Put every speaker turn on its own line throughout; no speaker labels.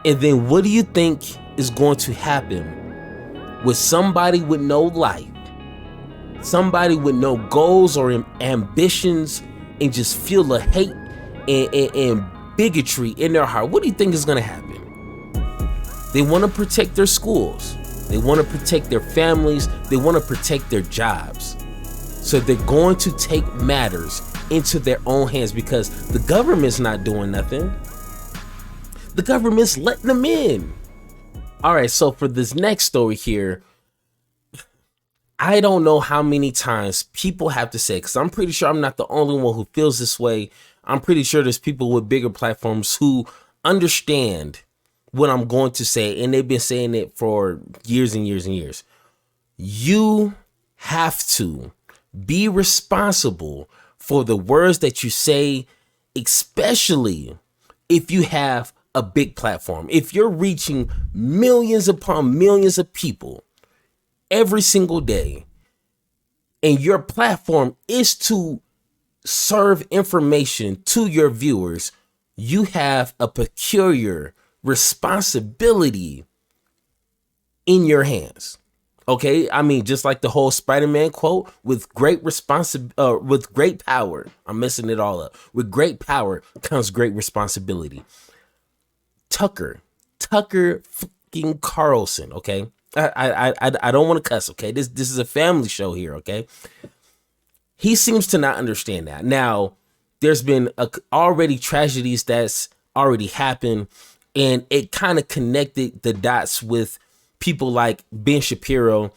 And then what do you think is going to happen with somebody with no life, somebody with no goals or ambitions, and just feel the hate and bigotry in their heart? What do you think is going to happen? They want to protect their schools. They want to protect their families. They want to protect their jobs. So they're going to take matters into their own hands because the government's not doing nothing. The government's letting them in. All right, so for this next story here, I don't know how many times people have to say, because I'm pretty sure I'm not the only one who feels this way. I'm pretty sure there's people with bigger platforms who understand what I'm going to say, and they've been saying it for years and years and years. You have to be responsible for the words that you say, especially if you have a big platform. If you're reaching millions upon millions of people every single day, and your platform is to serve information to your viewers, you have a peculiar responsibility in your hands. Okay, I mean, just like the whole Spider-Man quote, with great power, I'm messing it all up. With great power comes great responsibility. Tucker fucking Carlson. Okay, I don't want to cuss. Okay, this is a family show here. Okay, he seems to not understand that. Now, there's been already tragedies that's already happened, and it kind of connected the dots with people like Ben Shapiro,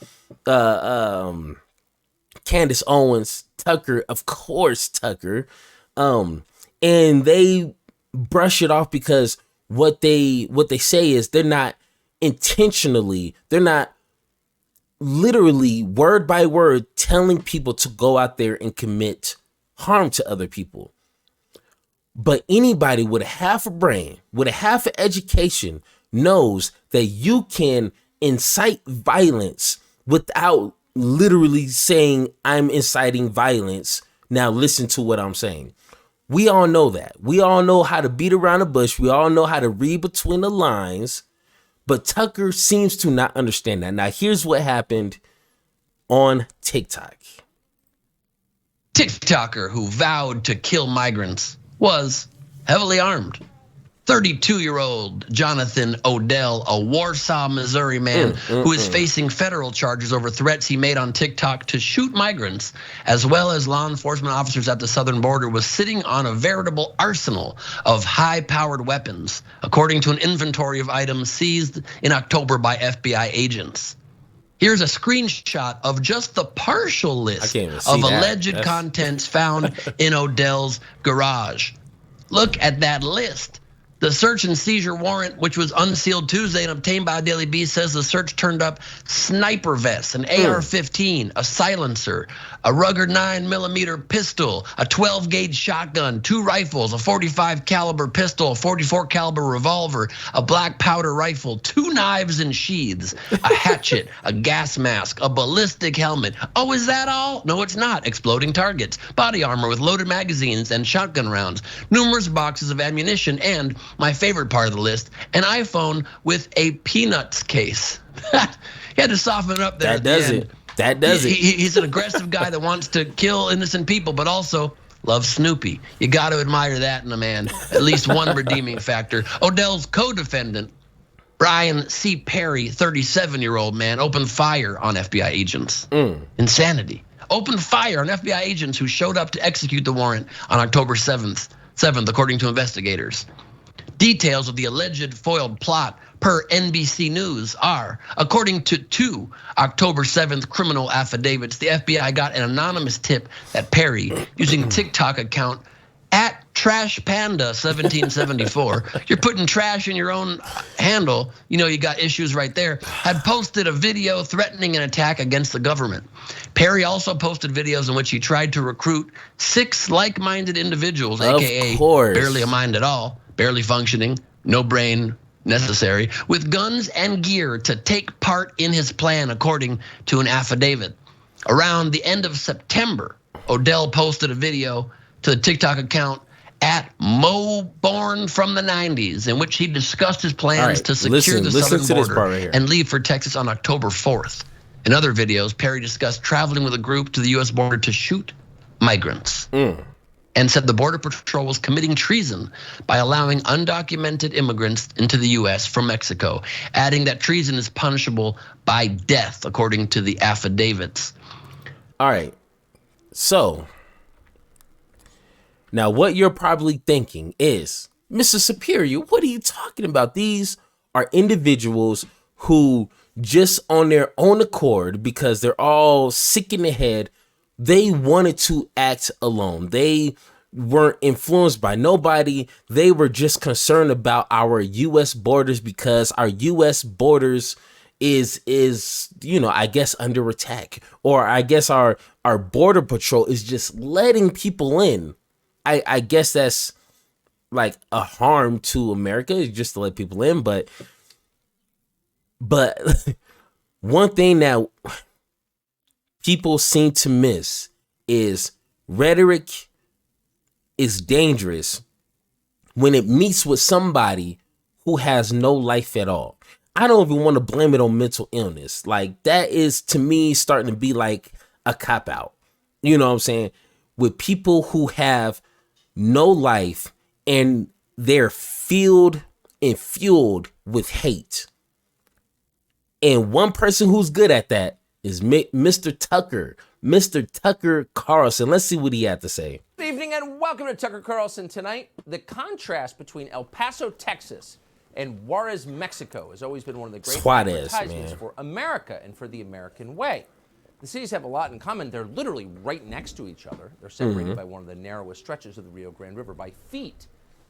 Candace Owens, Tucker, of course, Tucker. And they brush it off because what they say is they're not intentionally, they're not literally word by word telling people to go out there and commit harm to other people. But anybody with a half a brain, with a half an education, knows that you can incite violence without literally saying I'm inciting violence. Now listen to what I'm saying. We all know that. We all know how to beat around the bush. We all know how to read between the lines. But Tucker seems to not understand that. Now here's what happened on TikTok.
TikToker who vowed to kill migrants was heavily armed. 32-year-old Jonathan Odell, a Warsaw, Missouri man who is facing federal charges over threats he made on TikTok to shoot migrants, as well as law enforcement officers at the southern border, was sitting on a veritable arsenal of high-powered weapons, according to an inventory of items seized in October by FBI agents. Here's a screenshot of just the partial list of alleged contents found in Odell's garage. Look at that list. The search and seizure warrant, which was unsealed Tuesday and obtained by Daily Beast, says the search turned up sniper vests, an AR-15, a silencer, a Ruger 9mm pistol, a 12-gauge shotgun, 2 rifles, a 45 caliber pistol, a 44 caliber revolver, a black powder rifle, 2 knives and sheaths, a hatchet, a gas mask, a ballistic helmet. Oh, is that all? No, it's not. Exploding targets, body armor with loaded magazines and shotgun rounds, numerous boxes of ammunition, and my favorite part of the list, an iPhone with a peanuts case. He had to soften it up there.
That does it.
He's an aggressive guy that wants to kill innocent people, but also loves Snoopy. You got to admire that in a man. At least one redeeming factor. Odell's co-defendant, Brian C. Perry, 37-year-old man, opened fire on FBI agents. Insanity. Opened fire on FBI agents who showed up to execute the warrant on October 7th, according to investigators. Details of the alleged foiled plot per NBC News are, according to 2 October 7th criminal affidavits, the FBI got an anonymous tip that Perry, using TikTok account at Trash Panda 1774, you're putting trash in your own handle, you know you got issues right there, had posted a video threatening an attack against the government. Perry also posted videos in which he tried to recruit 6 like-minded individuals, aka barely a mind at all, barely functioning, no brain necessary, with guns and gear to take part in his plan, according to an affidavit. Around the end of September, Odell posted a video to the TikTok account at Mo Born from the 90s, in which he discussed his plans
right,
to secure the
listen
southern
to this
border
part right here.
and leave for Texas on October 4th. In other videos, Perry discussed traveling with a group to the U.S. border to shoot migrants and said the Border Patrol was committing treason by allowing undocumented immigrants into the U.S. from Mexico, adding that treason is punishable by death, according to the affidavits.
All right. So now what you're probably thinking is, Mr. Superior, what are you talking about? These are individuals who just on their own accord, because they're all sick in the head, they wanted to act alone. They weren't influenced by nobody. They were just concerned about our U.S. borders because our U.S. borders is I guess under attack, or I guess our border patrol is just letting people in. I guess that's like a harm to America, just to let people in, but one thing that people seem to miss is rhetoric is dangerous when it meets with somebody who has no life at all. I don't even want to blame it on mental illness. Like, that is, to me, starting to be like a cop out. You know what I'm saying? With people who have no life and they're filled and fueled with hate. And one person who's good at that is Mr. Tucker. Mr. Tucker Carlson. Let's see what he had to say.
Good evening and welcome to Tucker Carlson Tonight. The contrast between El Paso, Texas and Juarez, Mexico has always been one of the great advertisements for America and for the American way. The cities have a lot in common. They're literally right next to each other. They're separated by one of the narrowest stretches of the Rio Grande River by feet.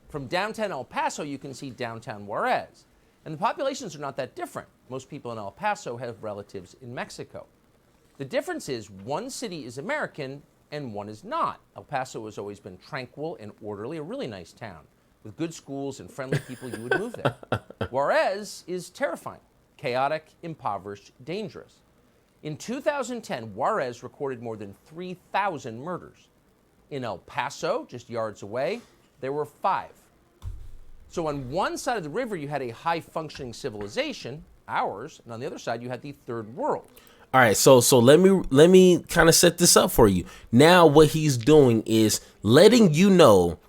From downtown El Paso, you can see downtown Juarez. And the populations are not that different. Most people in El Paso have relatives in Mexico. The difference is one city is American and one is not. El Paso has always been tranquil and orderly, a really nice town with good schools and friendly people. You would move there. Juarez is terrifying, chaotic, impoverished, dangerous. In 2010, Juarez recorded more than 3,000 murders. In El Paso, just yards away, there were 5. So on one side of the river, you had a high-functioning civilization, ours, and on the other side, you had the third world.
All right, so let me kind of set this up for you. Now what he's doing is letting you know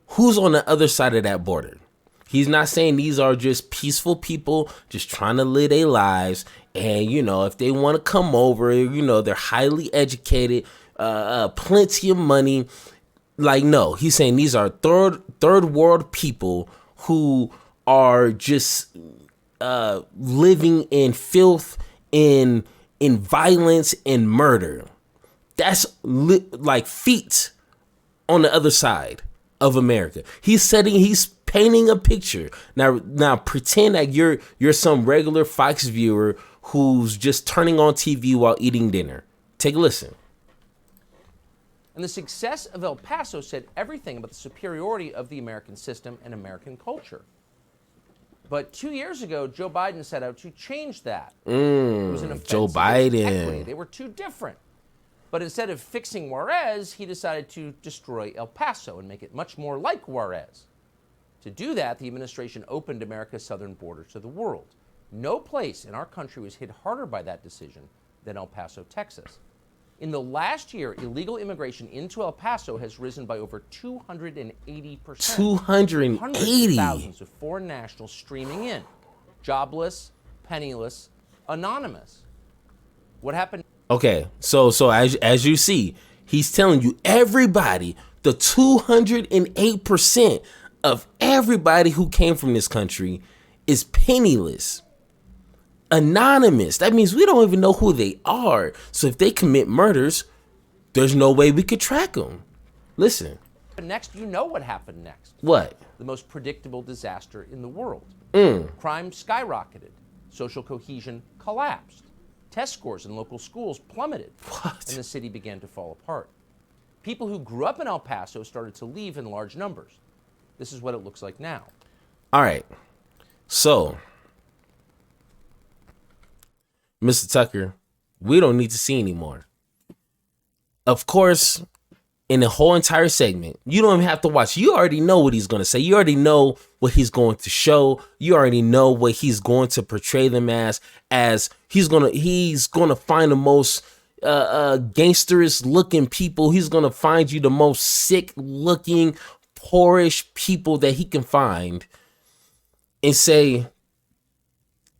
who's on the other side of that border. He's not saying these are just peaceful people just trying to live their lives, and if they want to come over, they're highly educated, plenty of money. Like, no, he's saying these are third world people who are just living in filth, in violence and murder. That's like feet on the other side of America. He's painting a picture. Now pretend that you're some regular Fox viewer who's just turning on TV while eating dinner. Take a listen.
And the success of El Paso said everything about the superiority of the American system and American culture. But 2 years ago, Joe Biden set out to change that. It was an offense
Joe Biden.
Equity. They were too different. But instead of fixing Juarez, he decided to destroy El Paso and make it much more like Juarez. To do that, the administration opened America's southern border to the world. No place in our country was hit harder by that decision than El Paso, Texas. In the last year, illegal immigration into El Paso has risen by over 280%.
280.
Hundreds of thousands of foreign nationals streaming in, jobless, penniless, anonymous. What happened?
Okay, so as you see, he's telling you everybody, the 208% of everybody who came from this country is penniless. Anonymous. That means we don't even know who they are. So if they commit murders, there's no way we could track them. Listen.
Next, you know what happened next.
What?
The most predictable disaster in the world.
Mm.
Crime skyrocketed. Social cohesion collapsed. Test scores in local schools plummeted.
What?
And the city began to fall apart. People who grew up in El Paso started to leave in large numbers. This is what it looks like now.
All right. So, Mr. Tucker, we don't need to see anymore. Of course, in the whole entire segment. You don't even have to watch. You already know what he's going to say. You already know what he's going to show. You already know what he's going to portray them as he's going to find the most gangsterous looking people. He's going to find you the most sick looking, poorish people that he can find and say,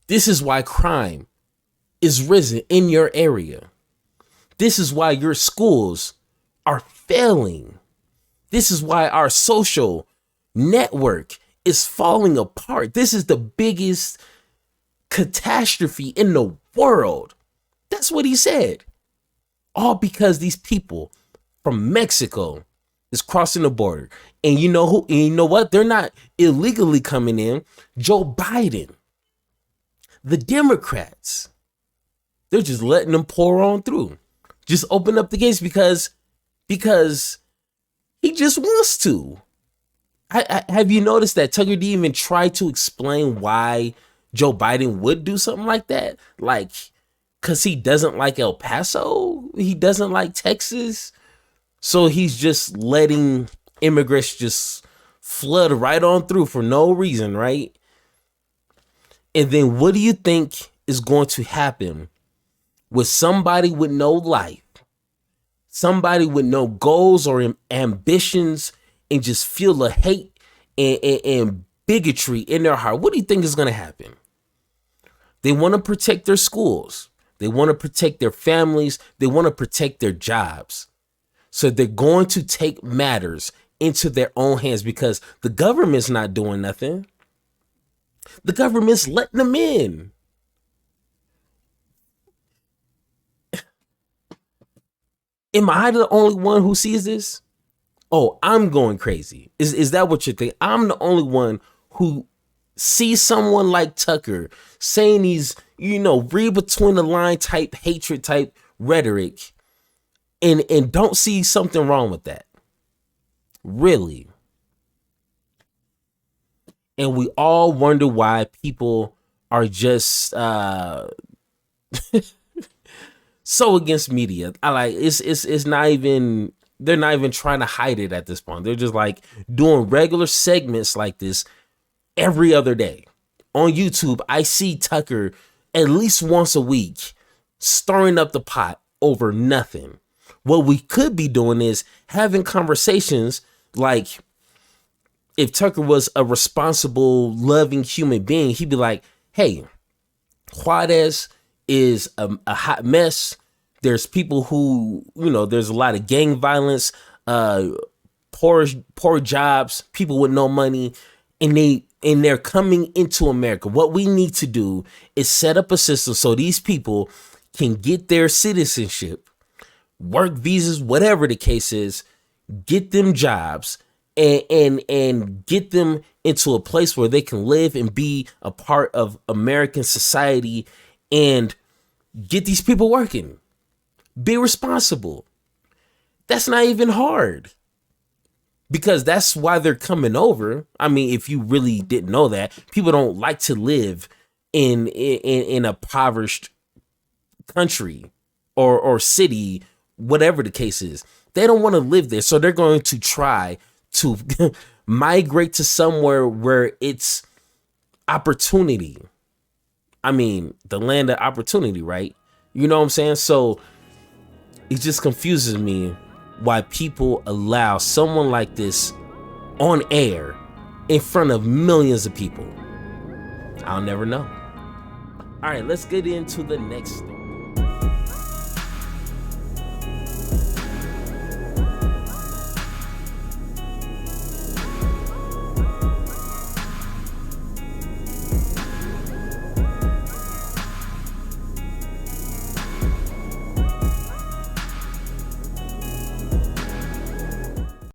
this is why crime is risen in your area. This is why your schools are failing. This is why our social network is falling apart. This is the biggest catastrophe in the world. That's what he said. All because these people from Mexico is crossing the border. And you know who? And you know what? They're not illegally coming in. Joe Biden, the Democrats, they're just letting them pour on through. Just open up the gates because he just wants to. Have you noticed that Tucker didn't even try to explain why Joe Biden would do something like that? Like, because he doesn't like El Paso? He doesn't like Texas? So he's just letting immigrants just flood right on through for no reason, right? And then what do you think is going to happen with somebody with no life? Somebody with no goals or ambitions and just feel the hate and bigotry in their heart. What do you think is going to happen? They want to protect their schools. They want to protect their families. They want to protect their jobs. So they're going to take matters into their own hands because the government's not doing nothing. The government's letting them in. Am I the only one who sees this? Oh, I'm going crazy. Is that what you think? I'm the only one who sees someone like Tucker saying these, read between the line type hatred type rhetoric and don't see something wrong with that. Really. And we all wonder why people are just so against media. It's not even, they're not even trying to hide it at this point. They're just like doing regular segments like this every other day. On YouTube, I see Tucker at least once a week stirring up the pot over nothing. What we could be doing is having conversations like, if Tucker was a responsible, loving human being, he'd be like, hey, Juarez is a hot mess. There's people who, there's a lot of gang violence, poor jobs, people with no money, and they're coming into America. What we need to do is set up a system so these people can get their citizenship, work visas, whatever the case is, get them jobs, and get them into a place where they can live and be a part of American society and get these people working. Be responsible. That's not even hard. Because that's why they're coming over. I mean, if you really didn't know that, people don't like to live in a impoverished country or city, whatever the case is. They don't want to live there. So they're going to try to migrate to somewhere where it's opportunity. I mean, the land of opportunity, right? You know what I'm saying? So it just confuses me why people allow someone like this on air in front of millions of people. I'll never know. All right, let's get into the next story.